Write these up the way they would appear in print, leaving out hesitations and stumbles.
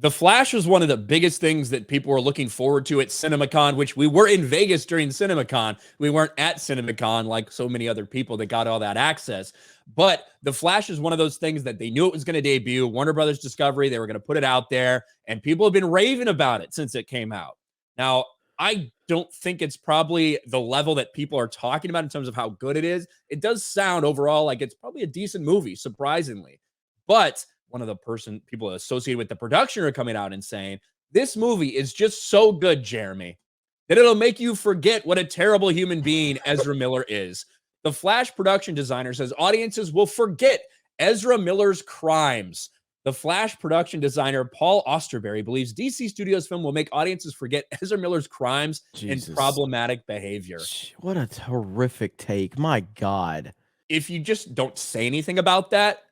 The Flash was one of the biggest things that people were looking forward to at CinemaCon, which we were in Vegas during CinemaCon. We weren't at CinemaCon like so many other people that got all that access. But The Flash is one of those things that they knew it was going to debut. Warner Brothers Discovery, they were going to put it out there, and people have been raving about it since it came out. Now, I don't think it's probably the level that people are talking about in terms of how good it is. It does sound overall like it's probably a decent movie, surprisingly. But one of the people associated with the production are coming out and saying, this movie is just so good, Jeremy, that it'll make you forget what a terrible human being Ezra Miller is. The Flash production designer says audiences will forget Ezra Miller's crimes. The Flash production designer, Paul Austerberry, believes DC Studios' film will make audiences forget Ezra Miller's crimes and problematic behavior. What a horrific take. My God. If you just don't say anything about that,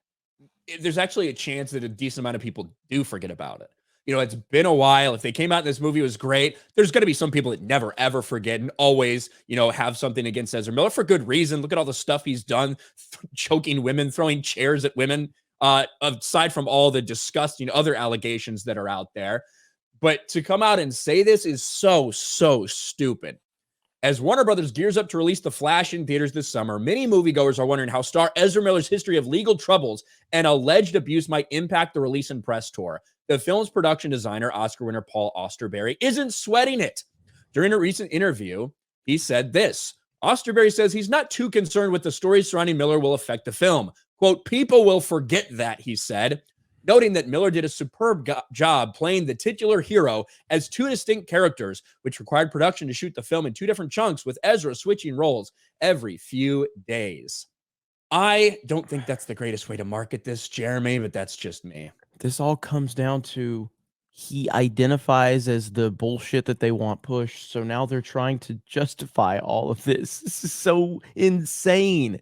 there's actually a chance that a decent amount of people do forget about it. You know, it's been a while. If they came out and this movie was great, there's going to be some people that never, ever forget and always, you know, have something against Ezra Miller for good reason. Look at all the stuff he's done, choking women, throwing chairs at women, aside from all the disgusting other allegations that are out there. But to come out and say this is so, so stupid. As Warner Brothers gears up to release The Flash in theaters this summer, many moviegoers are wondering how star Ezra Miller's history of legal troubles and alleged abuse might impact the release and press tour. The film's production designer, Oscar winner Paul Austerberry, isn't sweating it. During a recent interview, he said this. Austerberry says he's not too concerned with the stories surrounding Miller will affect the film. Quote, people will forget that, he said, noting that Miller did a superb job playing the titular hero as two distinct characters, which required production to shoot the film in two different chunks with Ezra switching roles every few days. I don't think that's the greatest way to market this, Jeremy, but that's just me. This all comes down to he identifies as the bullshit that they want pushed. So now they're trying to justify all of this. This is so insane.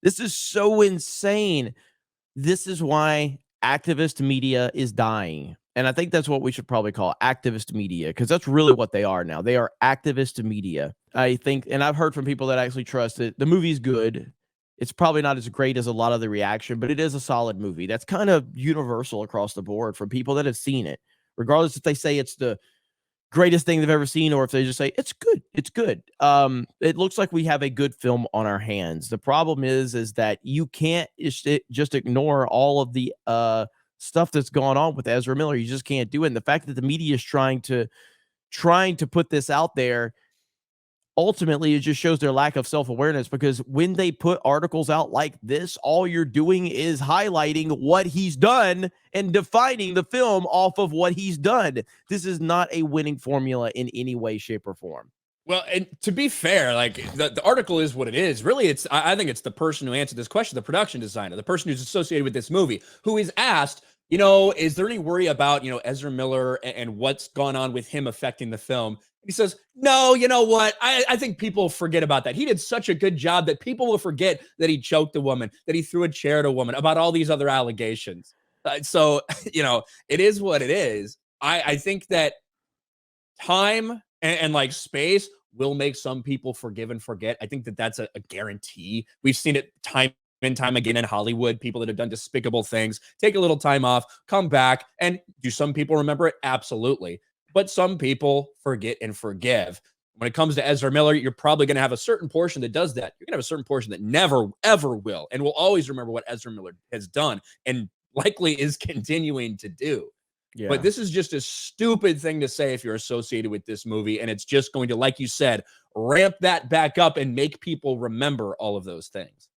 This is so insane. This is why activist media is dying. And I think that's what we should probably call activist media, because that's really what they are now. They are activist media. I think, and I've heard from people that actually trust it. The movie's good. It's probably not as great as a lot of the reaction, but it is a solid movie. That's kind of universal across the board from people that have seen it, regardless if they say it's the greatest thing they've ever seen or if they just say it's good. It's good. It looks like we have a good film on our hands. The problem is that you can't just ignore all of the stuff that's gone on with Ezra Miller. You just can't do it. And the fact that the media is trying to put this out there, ultimately it just shows their lack of self-awareness, because when they put articles out like this, all you're doing is highlighting what he's done and defining the film off of what he's done. This is not a winning formula in any way, shape, or form. Well, and to be fair, like the article is what it is. Really, I think it's the person who answered this question, the production designer, the person who's associated with this movie, who is asked, you know, is there any worry about, you know, Ezra Miller and what's gone on with him affecting the film? He says, no, you know what? I think people forget about that. He did such a good job that people will forget that he choked a woman, that he threw a chair at a woman, about all these other allegations. So, you know, it is what it is. I think that time and like space will make some people forgive and forget. I think that that's a guarantee. We've seen it time and time again in Hollywood. People that have done despicable things take a little time off, come back, and do some people remember it? Absolutely. But some people forget and forgive. When it comes to Ezra Miller, you're probably going to have a certain portion that does that. You're going to have a certain portion that never, ever will, and will always remember what Ezra Miller has done and likely is continuing to do. Yeah. But this is just a stupid thing to say if you're associated with this movie, and it's just going to, like you said, ramp that back up and make people remember all of those things.